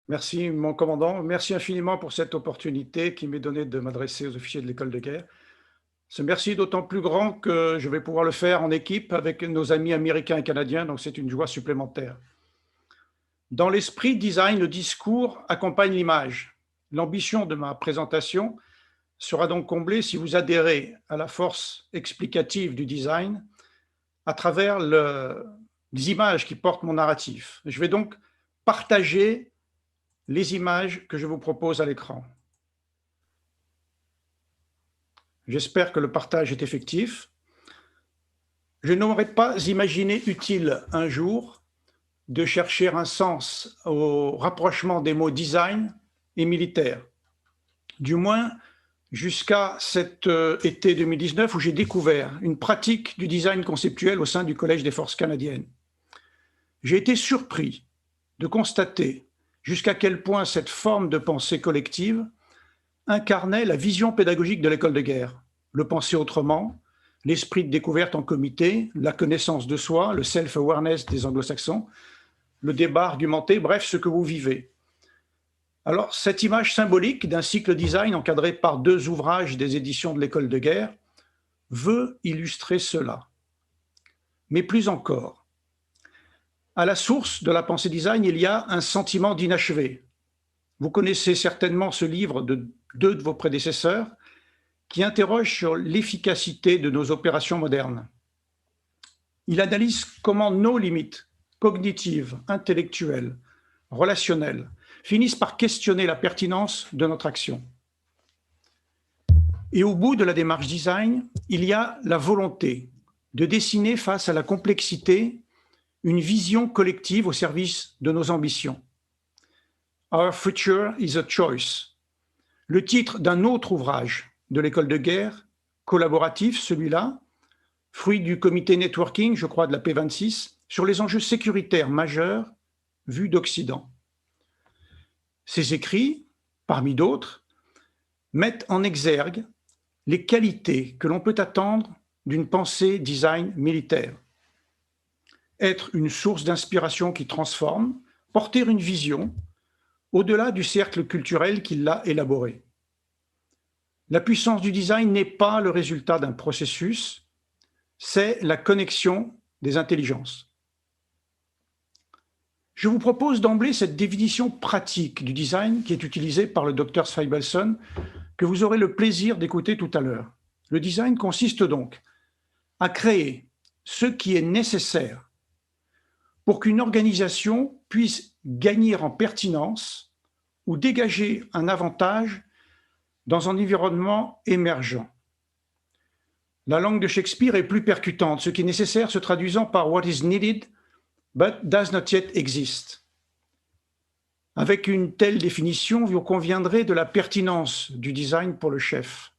Merci, mon commandant. Merci infiniment pour cette opportunité qui m'est donnée de m'adresser aux officiers de l'école de guerre. Ce merci est d'autant plus grand que je vais pouvoir le faire en équipe avec nos amis américains et canadiens, donc c'est une joie supplémentaire. Dans l'esprit design, le discours accompagne l'image. L'ambition de ma présentation sera donc comblée si vous adhérez à la force explicative du design à travers les images qui portent mon narratif. Je vais donc partager les images que je vous propose à l'écran. J'espère que le partage est effectif. Je n'aurais pas imaginé utile un jour de chercher un sens au rapprochement des mots design et militaire. Du moins jusqu'à cet été 2019 où j'ai découvert une pratique du design conceptuel au sein du Collège des forces canadiennes. J'ai été surpris de constater jusqu'à quel point cette forme de pensée collective incarnait la vision pédagogique de l'école de guerre, le penser autrement, l'esprit de découverte en comité, la connaissance de soi, le self-awareness des anglo-saxons, le débat argumenté, bref, ce que vous vivez. Alors, cette image symbolique d'un cycle design encadré par 2 ouvrages des éditions de l'école de guerre veut illustrer cela. Mais plus encore, à la source de la pensée design, il y a un sentiment d'inachevé. Vous connaissez certainement ce livre de 2 de vos prédécesseurs qui interroge sur l'efficacité de nos opérations modernes. Il analyse comment nos limites cognitives, intellectuelles, relationnelles finissent par questionner la pertinence de notre action. Et au bout de la démarche design, il y a la volonté de dessiner face à la complexité une vision collective au service de nos ambitions. Our future is a choice. Le titre d'un autre ouvrage de l'école de guerre, collaboratif celui-là, fruit du comité networking, je crois, de la P26, sur les enjeux sécuritaires majeurs vus d'Occident. Ces écrits, parmi d'autres, mettent en exergue les qualités que l'on peut attendre d'une pensée design militaire. Être une source d'inspiration qui transforme, porter une vision au-delà du cercle culturel qui l'a élaboré. La puissance du design n'est pas le résultat d'un processus, c'est la connexion des intelligences. Je vous propose d'emblée cette définition pratique du design qui est utilisée par le Dr Sveibelson, que vous aurez le plaisir d'écouter tout à l'heure. Le design consiste donc à créer ce qui est nécessaire pour qu'une organisation puisse gagner en pertinence ou dégager un avantage dans un environnement émergent. La langue de Shakespeare est plus percutante, ce qui est nécessaire se traduisant par what is needed but does not yet exist. Avec une telle définition, vous conviendrez de la pertinence du design pour le chef.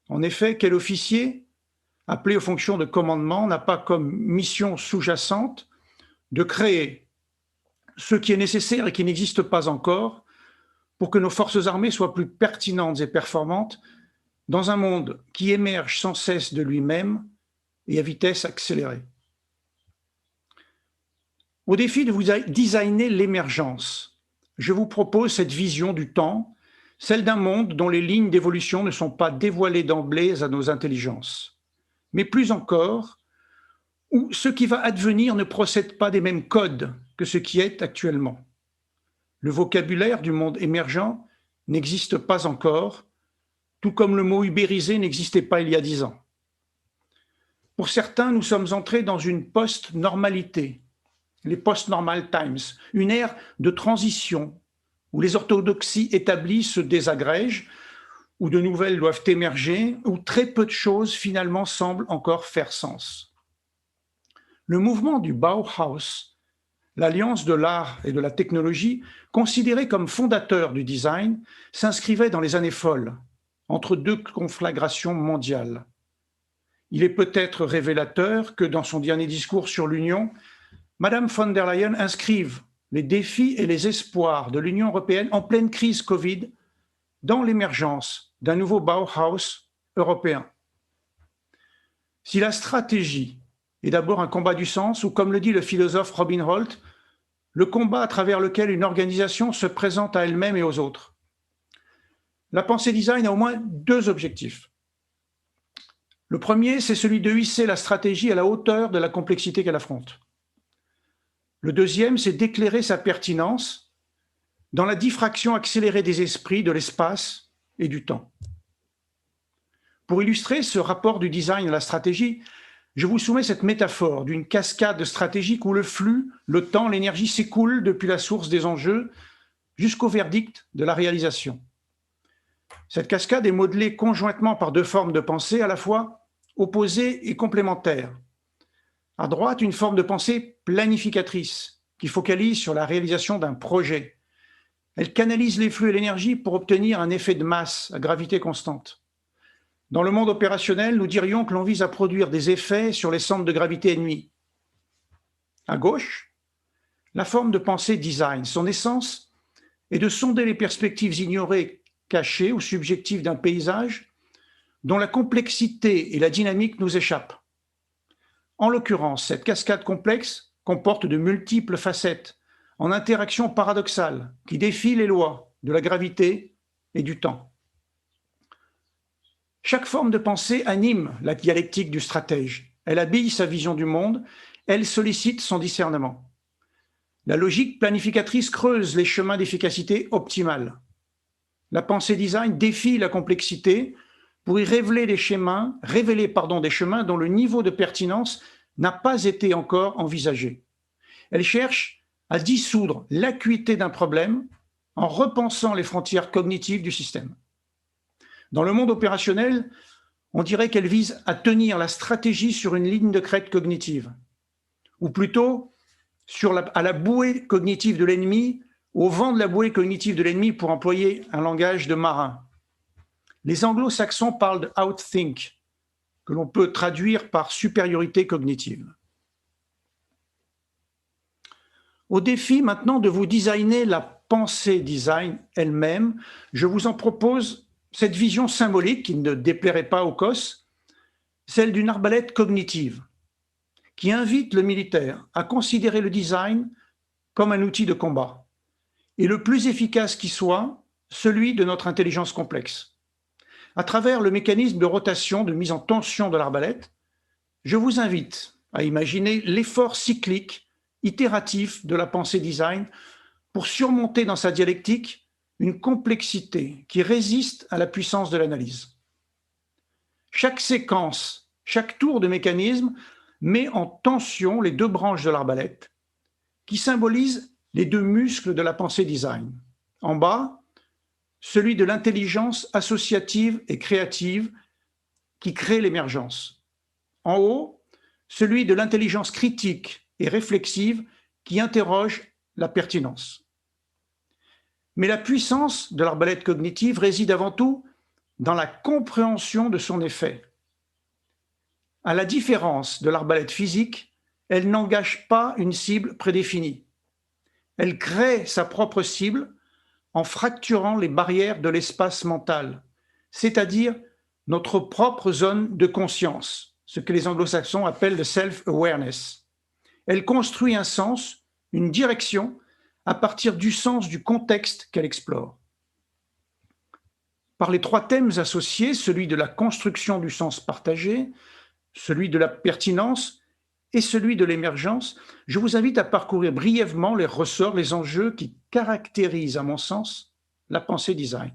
En effet, quel officier, appelé aux fonctions de commandement, n'a pas comme mission sous-jacente de créer ce qui est nécessaire et qui n'existe pas encore pour que nos forces armées soient plus pertinentes et performantes dans un monde qui émerge sans cesse de lui-même et à vitesse accélérée. Au défi de vous designer l'émergence, je vous propose cette vision du temps, celle d'un monde dont les lignes d'évolution ne sont pas dévoilées d'emblée à nos intelligences, mais plus encore, où ce qui va advenir ne procède pas des mêmes codes que ce qui est actuellement. Le vocabulaire du monde émergent n'existe pas encore, tout comme le mot ubérisé n'existait pas il y a 10 ans. Pour certains, nous sommes entrés dans une post-normalité, les post-normal times, une ère de transition où les orthodoxies établies se désagrègent, où de nouvelles doivent émerger, où très peu de choses finalement semblent encore faire sens. Le mouvement du Bauhaus, l'alliance de l'art et de la technologie, considéré comme fondateur du design, s'inscrivait dans les années folles, entre 2 conflagrations mondiales. Il est peut-être révélateur que dans son dernier discours sur l'Union, Madame von der Leyen inscrive les défis et les espoirs de l'Union européenne en pleine crise Covid dans l'émergence d'un nouveau Bauhaus européen. Si la stratégie est d'abord un combat du sens, ou comme le dit le philosophe Robin Holt, le combat à travers lequel une organisation se présente à elle-même et aux autres. La pensée design a au moins deux objectifs. Le premier, c'est celui de hisser la stratégie à la hauteur de la complexité qu'elle affronte. Le deuxième, c'est d'éclairer sa pertinence dans la diffraction accélérée des esprits, de l'espace et du temps. Pour illustrer ce rapport du design à la stratégie, je vous soumets cette métaphore d'une cascade stratégique où le flux, le temps, l'énergie s'écoulent depuis la source des enjeux jusqu'au verdict de la réalisation. Cette cascade est modelée conjointement par deux formes de pensée à la fois opposées et complémentaires. À droite, une forme de pensée planificatrice qui focalise sur la réalisation d'un projet. Elle canalise les flux et l'énergie pour obtenir un effet de masse à gravité constante. Dans le monde opérationnel, nous dirions que l'on vise à produire des effets sur les centres de gravité ennemis. À gauche, la forme de pensée design, son essence est de sonder les perspectives ignorées, cachées ou subjectives d'un paysage dont la complexité et la dynamique nous échappent. En l'occurrence, cette cascade complexe comporte de multiples facettes en interaction paradoxale qui défient les lois de la gravité et du temps. Chaque forme de pensée anime la dialectique du stratège. Elle habille sa vision du monde, elle sollicite son discernement. La logique planificatrice creuse les chemins d'efficacité optimale. La pensée design défie la complexité pour y révéler des chemins dont le niveau de pertinence n'a pas été encore envisagé. Elle cherche à dissoudre l'acuité d'un problème en repensant les frontières cognitives du système. Dans le monde opérationnel, on dirait qu'elle vise à tenir la stratégie sur une ligne de crête cognitive, ou plutôt à la bouée cognitive de l'ennemi, au vent de la bouée cognitive de l'ennemi pour employer un langage de marin. Les anglo-saxons parlent de outthink, que l'on peut traduire par supériorité cognitive. Au défi maintenant de vous designer la pensée design elle-même, je vous en propose cette vision symbolique qui ne déplairait pas au COS, celle d'une arbalète cognitive, qui invite le militaire à considérer le design comme un outil de combat, et le plus efficace qui soit, celui de notre intelligence complexe. À travers le mécanisme de rotation, de mise en tension de l'arbalète, je vous invite à imaginer l'effort cyclique, itératif de la pensée design pour surmonter dans sa dialectique une complexité qui résiste à la puissance de l'analyse. Chaque séquence, chaque tour de mécanisme met en tension les deux branches de l'arbalète qui symbolisent les deux muscles de la pensée design. En bas, celui de l'intelligence associative et créative qui crée l'émergence. En haut, celui de l'intelligence critique et réflexive qui interroge la pertinence. Mais la puissance de l'arbalète cognitive réside avant tout dans la compréhension de son effet. À la différence de l'arbalète physique, elle n'engage pas une cible prédéfinie. Elle crée sa propre cible en fracturant les barrières de l'espace mental, c'est-à-dire notre propre zone de conscience, ce que les anglo-saxons appellent le self-awareness. Elle construit un sens, une direction, à partir du sens du contexte qu'elle explore. Par les trois thèmes associés, celui de la construction du sens partagé, celui de la pertinence et celui de l'émergence, je vous invite à parcourir brièvement les ressorts, les enjeux qui caractérisent, à mon sens, la pensée design.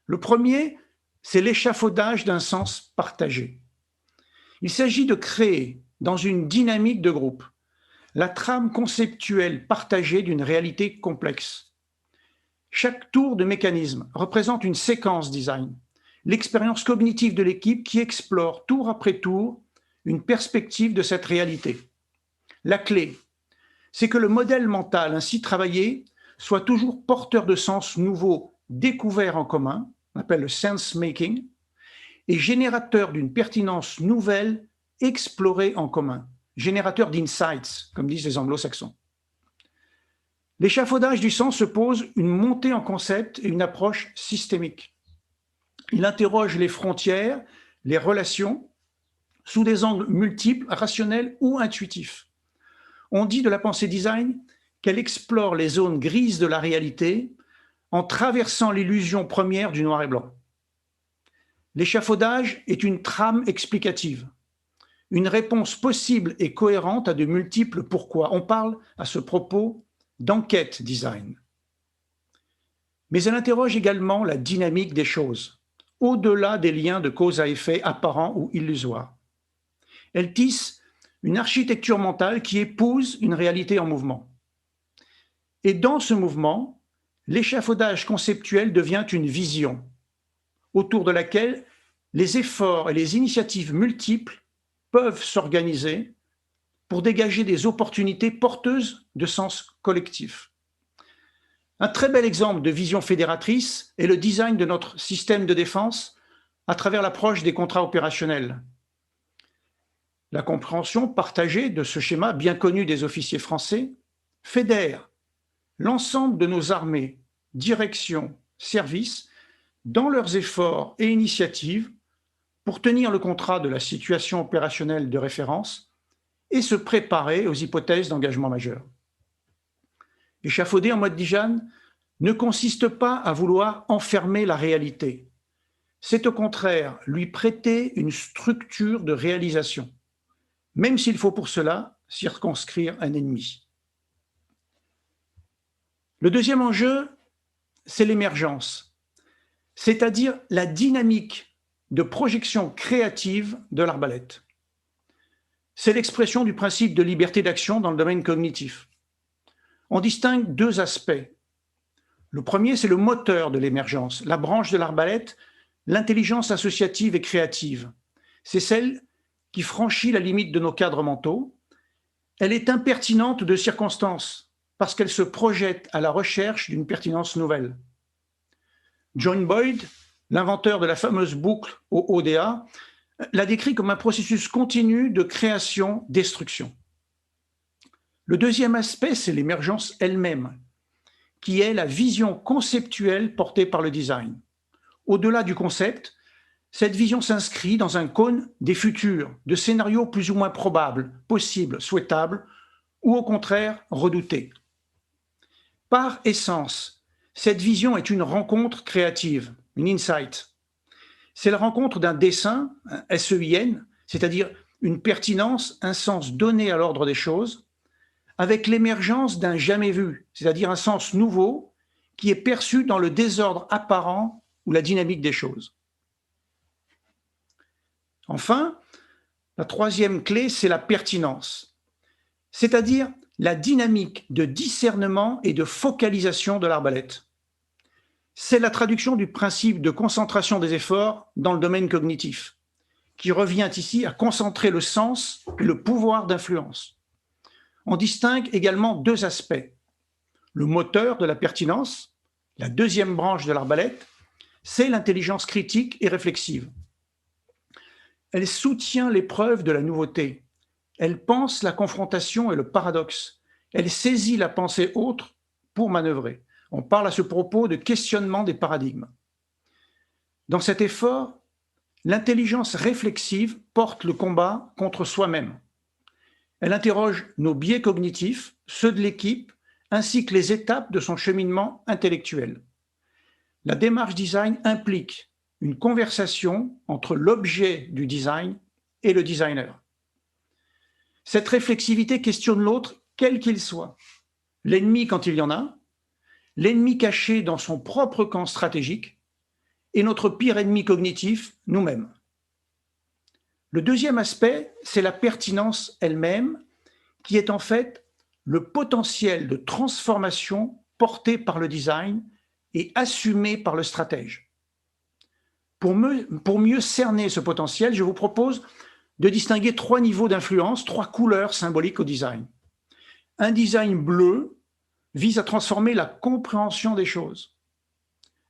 Le premier, c'est l'échafaudage d'un sens partagé. Il s'agit de créer, dans une dynamique de groupe, la trame conceptuelle partagée d'une réalité complexe. Chaque tour de mécanisme représente une séquence design, l'expérience cognitive de l'équipe qui explore tour après tour une perspective de cette réalité. La clé, c'est que le modèle mental ainsi travaillé soit toujours porteur de sens nouveaux découverts en commun, on appelle le sense making, et générateur d'une pertinence nouvelle explorée en commun, générateur d'insights, comme disent les anglo-saxons. L'échafaudage du sens se pose une montée en concept et une approche systémique. Il interroge les frontières, les relations, sous des angles multiples, rationnels ou intuitifs. On dit de la pensée design qu'elle explore les zones grises de la réalité en traversant l'illusion première du noir et blanc. L'échafaudage est une trame explicative, une réponse possible et cohérente à de multiples pourquoi. On parle à ce propos d'enquête design. Mais elle interroge également la dynamique des choses, au-delà des liens de cause à effet apparents ou illusoires. Elle tisse une architecture mentale qui épouse une réalité en mouvement. Et dans ce mouvement, l'échafaudage conceptuel devient une vision, autour de laquelle les efforts et les initiatives multiples peuvent s'organiser pour dégager des opportunités porteuses de sens collectif. Un très bel exemple de vision fédératrice est le design de notre système de défense à travers l'approche des contrats opérationnels. La compréhension partagée de ce schéma bien connu des officiers français fédère l'ensemble de nos armées, directions, services dans leurs efforts et initiatives pour tenir le contrat de la situation opérationnelle de référence et se préparer aux hypothèses d'engagement majeur. Échafauder en mode Dijan ne consiste pas à vouloir enfermer la réalité. C'est au contraire lui prêter une structure de réalisation, même s'il faut pour cela circonscrire un ennemi. Le deuxième enjeu, c'est l'émergence, c'est-à-dire la dynamique de projection créative de l'arbalète. C'est l'expression du principe de liberté d'action dans le domaine cognitif. On distingue deux aspects. Le premier, c'est le moteur de l'émergence, la branche de l'arbalète, l'intelligence associative et créative. C'est celle qui franchit la limite de nos cadres mentaux. Elle est impertinente de circonstance parce qu'elle se projette à la recherche d'une pertinence nouvelle. John Boyd, l'inventeur de la fameuse boucle OODA, l'a décrit comme un processus continu de création-destruction. Le deuxième aspect, c'est l'émergence elle-même, qui est la vision conceptuelle portée par le design. Au-delà du concept, cette vision s'inscrit dans un cône des futurs, de scénarios plus ou moins probables, possibles, souhaitables, ou au contraire redoutés. Par essence, cette vision est une rencontre créative, une insight. C'est la rencontre d'un dessein, un SEIN, c'est-à-dire une pertinence, un sens donné à l'ordre des choses, avec l'émergence d'un jamais vu, c'est-à-dire un sens nouveau qui est perçu dans le désordre apparent ou la dynamique des choses. Enfin, la troisième clé, c'est la pertinence, c'est-à-dire la dynamique de discernement et de focalisation de l'arbalète. C'est la traduction du principe de concentration des efforts dans le domaine cognitif, qui revient ici à concentrer le sens et le pouvoir d'influence. On distingue également deux aspects. Le moteur de la pertinence, la deuxième branche de l'arbalète, c'est l'intelligence critique et réflexive. Elle soutient l'épreuve de la nouveauté. Elle pense la confrontation et le paradoxe. Elle saisit la pensée autre pour manœuvrer. On parle à ce propos de questionnement des paradigmes. Dans cet effort, l'intelligence réflexive porte le combat contre soi-même. Elle interroge nos biais cognitifs, ceux de l'équipe, ainsi que les étapes de son cheminement intellectuel. La démarche design implique une conversation entre l'objet du design et le designer. Cette réflexivité questionne l'autre, quel qu'il soit. L'ennemi quand il y en a, l'ennemi caché dans son propre camp stratégique et notre pire ennemi cognitif, nous-mêmes. Le deuxième aspect, c'est la pertinence elle-même, qui est en fait le potentiel de transformation porté par le design et assumé par le stratège. Pour mieux cerner ce potentiel, je vous propose de distinguer trois niveaux d'influence, trois couleurs symboliques au design. Un design bleu vise à transformer la compréhension des choses.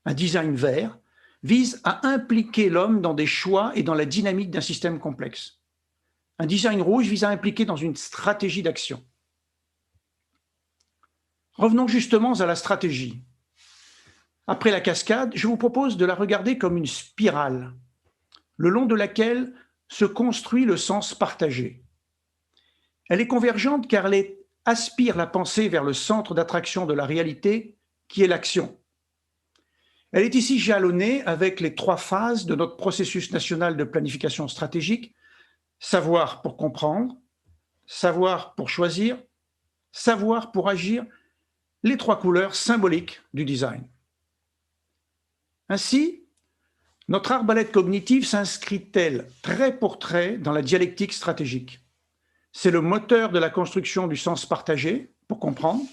Un design vert vise à impliquer l'homme dans des choix et dans la dynamique d'un système complexe. Un design rouge vise à impliquer dans une stratégie d'action. Revenons justement à la stratégie. Après la cascade, je vous propose de la regarder comme une spirale, le long de laquelle se construit le sens partagé. Elle est convergente car elle est aspire la pensée vers le centre d'attraction de la réalité, qui est l'action. Elle est ici jalonnée avec les 3 phases de notre processus national de planification stratégique: savoir pour comprendre, savoir pour choisir, savoir pour agir, les 3 couleurs symboliques du design. Ainsi, notre arbalète cognitive s'inscrit-elle trait pour trait dans la dialectique stratégique. C'est le moteur de la construction du sens partagé, pour comprendre.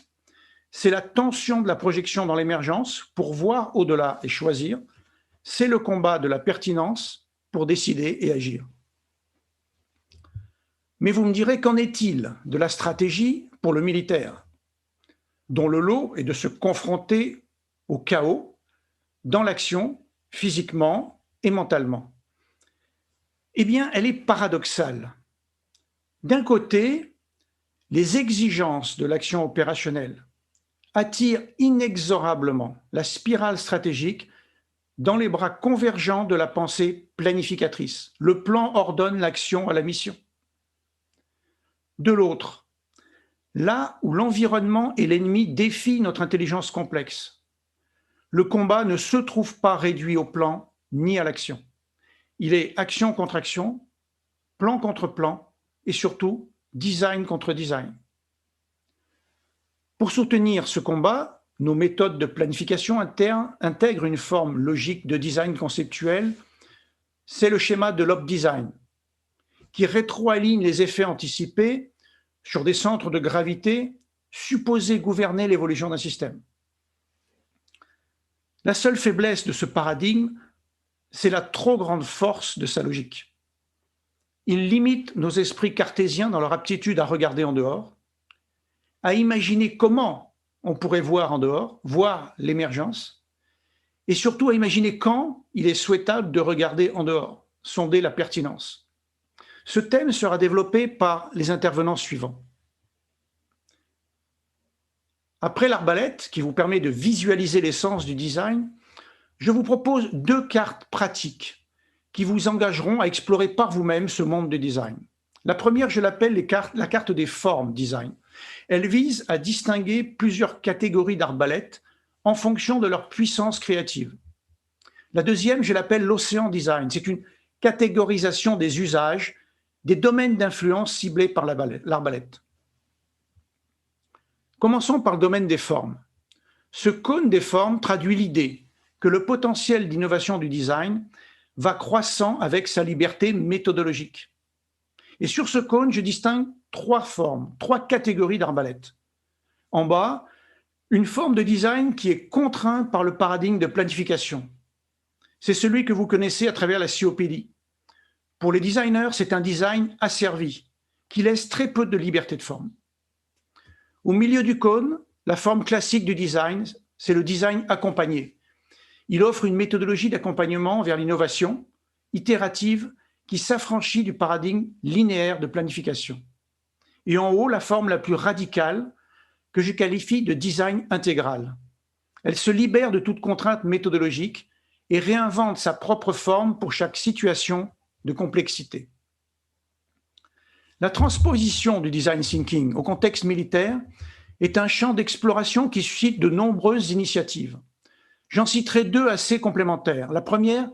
C'est la tension de la projection dans l'émergence, pour voir au-delà et choisir. C'est le combat de la pertinence, pour décider et agir. Mais vous me direz, qu'en est-il de la stratégie pour le militaire, dont le lot est de se confronter au chaos dans l'action, physiquement et mentalement? Eh bien, elle est paradoxale. D'un côté, les exigences de l'action opérationnelle attirent inexorablement la spirale stratégique dans les bras convergents de la pensée planificatrice. Le plan ordonne l'action à la mission. De l'autre, là où l'environnement et l'ennemi défient notre intelligence complexe, le combat ne se trouve pas réduit au plan ni à l'action. Il est action contre action, plan contre plan et surtout design contre design. Pour soutenir ce combat, nos méthodes de planification intègrent une forme logique de design conceptuel. C'est le schéma de l'op design, qui rétroaligne les effets anticipés sur des centres de gravité supposés gouverner l'évolution d'un système. La seule faiblesse de ce paradigme, c'est la trop grande force de sa logique. Il limite nos esprits cartésiens dans leur aptitude à regarder en dehors, à imaginer comment on pourrait voir en dehors, voir l'émergence, et surtout à imaginer quand il est souhaitable de regarder en dehors, sonder la pertinence. Ce thème sera développé par les intervenants suivants. Après l'arbalète, qui vous permet de visualiser l'essence du design, je vous propose 2 cartes pratiques qui vous engageront à explorer par vous-même ce monde du design. La première, je l'appelle la carte des formes design. Elle vise à distinguer plusieurs catégories d'arbalètes en fonction de leur puissance créative. La deuxième, je l'appelle l'océan design. C'est une catégorisation des usages, des domaines d'influence ciblés par l'arbalète. Commençons par le domaine des formes. Ce cône des formes traduit l'idée que le potentiel d'innovation du design va croissant avec sa liberté méthodologique. Et sur ce cône, je distingue 3 formes, 3 catégories d'arbalètes. En bas, une forme de design qui est contrainte par le paradigme de planification. C'est celui que vous connaissez à travers la COPD. Pour les designers, c'est un design asservi, qui laisse très peu de liberté de forme. Au milieu du cône, la forme classique du design, c'est le design accompagné. Il offre une méthodologie d'accompagnement vers l'innovation, itérative, qui s'affranchit du paradigme linéaire de planification. Et en haut, la forme la plus radicale, que je qualifie de design intégral. Elle se libère de toute contrainte méthodologique et réinvente sa propre forme pour chaque situation de complexité. La transposition du design thinking au contexte militaire est un champ d'exploration qui suscite de nombreuses initiatives. J'en citerai 2 assez complémentaires. La première,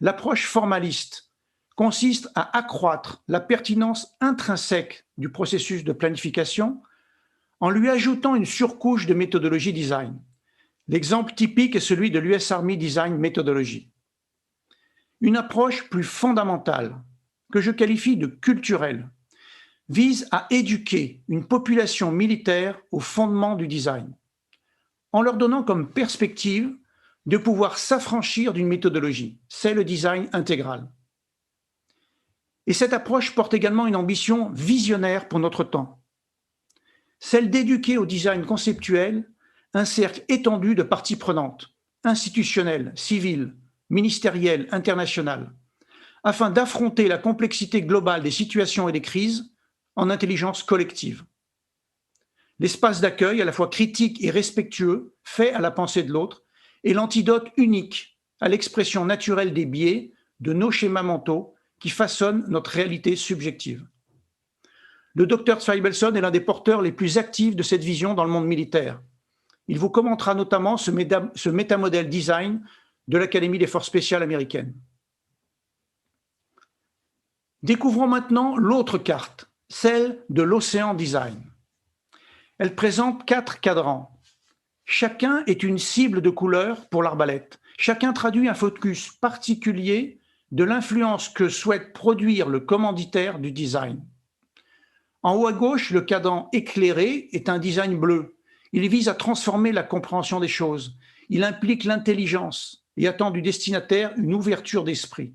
l'approche formaliste, consiste à accroître la pertinence intrinsèque du processus de planification en lui ajoutant une surcouche de méthodologie design. L'exemple typique est celui de l'US Army Design Methodology. Une approche plus fondamentale, que je qualifie de culturelle, vise à éduquer une population militaire au fondement du design, en leur donnant comme perspective de pouvoir s'affranchir d'une méthodologie, c'est le design intégral. Et cette approche porte également une ambition visionnaire pour notre temps, celle d'éduquer au design conceptuel un cercle étendu de parties prenantes, institutionnelles, civiles, ministérielles, internationales, afin d'affronter la complexité globale des situations et des crises en intelligence collective. L'espace d'accueil, à la fois critique et respectueux, fait à la pensée de l'autre, est l'antidote unique à l'expression naturelle des biais de nos schémas mentaux qui façonnent notre réalité subjective. Le docteur Zweibelson est l'un des porteurs les plus actifs de cette vision dans le monde militaire. Il vous commentera notamment ce métamodèle design de l'Académie des forces spéciales américaines. Découvrons maintenant l'autre carte, celle de l'océan design. Elle présente 4 cadrans. Chacun est une cible de couleur pour l'arbalète. Chacun traduit un focus particulier de l'influence que souhaite produire le commanditaire du design. En haut à gauche, le cadran éclairé est un design bleu. Il vise à transformer la compréhension des choses. Il implique l'intelligence et attend du destinataire une ouverture d'esprit.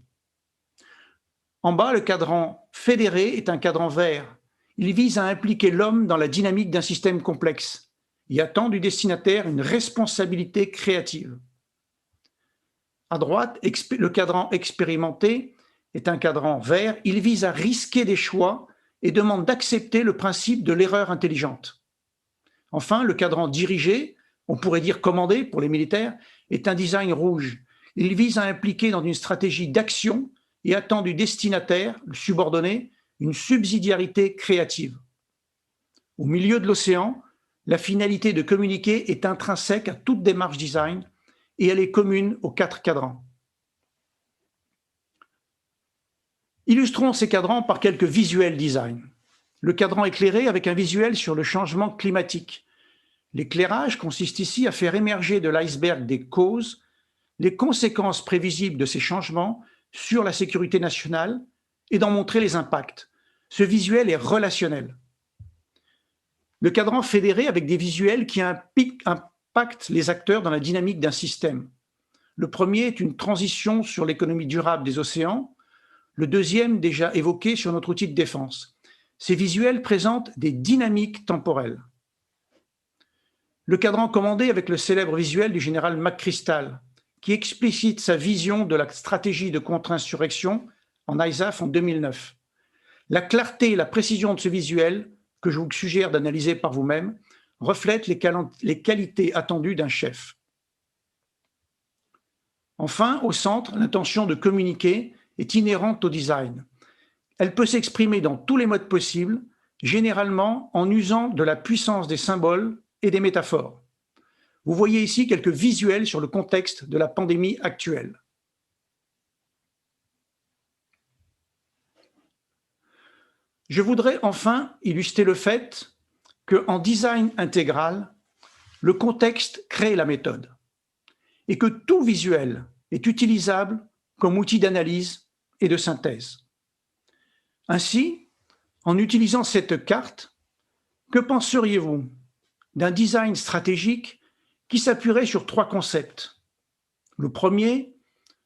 En bas, le cadran fédéré est un cadran vert. Il vise à impliquer l'homme dans la dynamique d'un système complexe. Il attend du destinataire une responsabilité créative. À droite, le cadran expérimenté est un cadran vert. Il vise à risquer des choix et demande d'accepter le principe de l'erreur intelligente. Enfin, le cadran dirigé, on pourrait dire commandé pour les militaires, est un design rouge. Il vise à impliquer dans une stratégie d'action et attend du destinataire, le subordonné, une subsidiarité créative. Au milieu de l'océan, la finalité de communiquer est intrinsèque à toute démarche design et elle est commune aux 4 cadrans. Illustrons ces cadrans par quelques visuels design. Le cadran éclairé avec un visuel sur le changement climatique. L'éclairage consiste ici à faire émerger de l'iceberg des causes, les conséquences prévisibles de ces changements sur la sécurité nationale et d'en montrer les impacts. Ce visuel est relationnel. Le cadran fédéré avec des visuels qui impactent les acteurs dans la dynamique d'un système. Le premier est une transition sur l'économie durable des océans, le deuxième déjà évoqué sur notre outil de défense. Ces visuels présentent des dynamiques temporelles. Le cadran commandé avec le célèbre visuel du général McChrystal, qui explicite sa vision de la stratégie de contre-insurrection en ISAF en 2009. La clarté et la précision de ce visuel, que je vous suggère d'analyser par vous-même, reflètent les qualités attendues d'un chef. Enfin, au centre, l'intention de communiquer est inhérente au design. Elle peut s'exprimer dans tous les modes possibles, généralement en usant de la puissance des symboles et des métaphores. Vous voyez ici quelques visuels sur le contexte de la pandémie actuelle. Je voudrais enfin illustrer le fait qu'en design intégral, le contexte crée la méthode et que tout visuel est utilisable comme outil d'analyse et de synthèse. Ainsi, en utilisant cette carte, que penseriez-vous d'un design stratégique qui s'appuierait sur 3 concepts? Le premier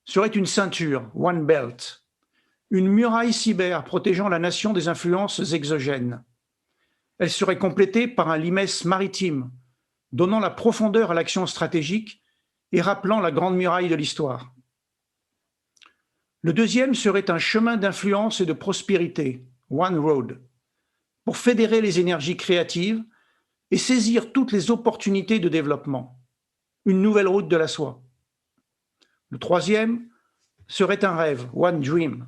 serait une ceinture, One Belt, une muraille cyber protégeant la nation des influences exogènes. Elle serait complétée par un limès maritime, donnant la profondeur à l'action stratégique et rappelant la grande muraille de l'histoire. Le deuxième serait un chemin d'influence et de prospérité, One Road, pour fédérer les énergies créatives et saisir toutes les opportunités de développement, une nouvelle route de la soie. Le troisième serait un rêve, One Dream,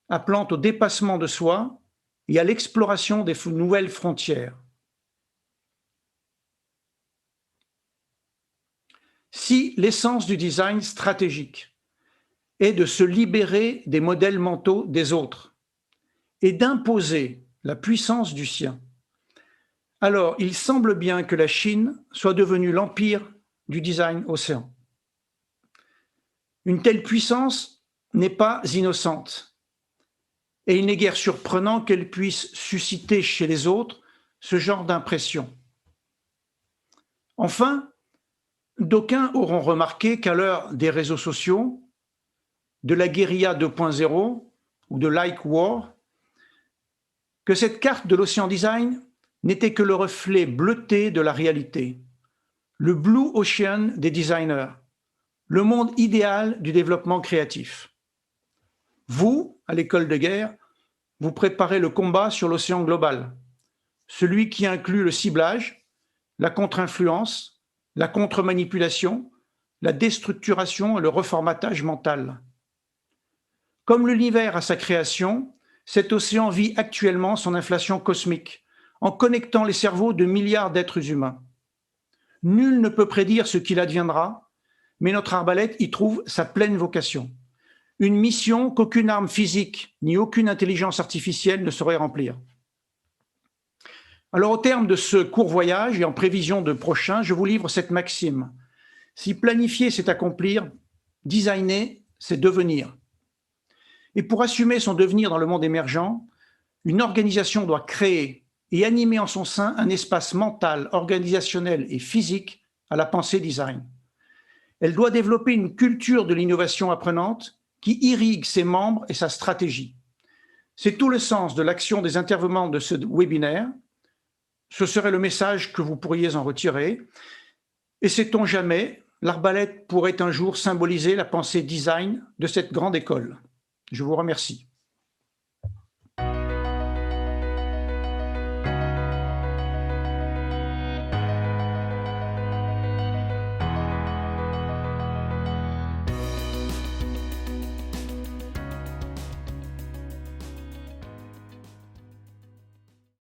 appelant au dépassement de soi et à l'exploration des nouvelles frontières. Si l'essence du design stratégique est de se libérer des modèles mentaux des autres et d'imposer la puissance du sien, alors il semble bien que la Chine soit devenue l'empire du design océan. Une telle puissance n'est pas innocente et il n'est guère surprenant qu'elle puisse susciter chez les autres ce genre d'impression. Enfin, d'aucuns auront remarqué qu'à l'heure des réseaux sociaux, de la guérilla 2.0 ou de like war, que cette carte de l'Océan Design n'était que le reflet bleuté de la réalité, le blue ocean des designers, le monde idéal du développement créatif. Vous, à l'école de guerre, vous préparez le combat sur l'océan global, celui qui inclut le ciblage, la contre-influence, la contre-manipulation, la déstructuration et le reformatage mental. Comme l'univers à sa création, Cet océan vit actuellement son inflation cosmique, en connectant les cerveaux de milliards d'êtres humains. Nul ne peut prédire ce qu'il adviendra, mais notre arbalète y trouve sa pleine vocation. Une mission qu'aucune arme physique ni aucune intelligence artificielle ne saurait remplir. Alors, au terme de ce court voyage et en prévision de prochain, je vous livre cette maxime. Si planifier, c'est accomplir, designer, c'est devenir. Et pour assumer son devenir dans le monde émergent, une organisation doit créer et animer en son sein un espace mental, organisationnel et physique à la pensée design. Elle doit développer une culture de l'innovation apprenante qui irrigue ses membres et sa stratégie. C'est tout le sens de l'action des intervenants de ce webinaire. Ce serait le message que vous pourriez en retirer. Et sait-on jamais, l'arbalète pourrait un jour symboliser la pensée design de cette grande école. Je vous remercie.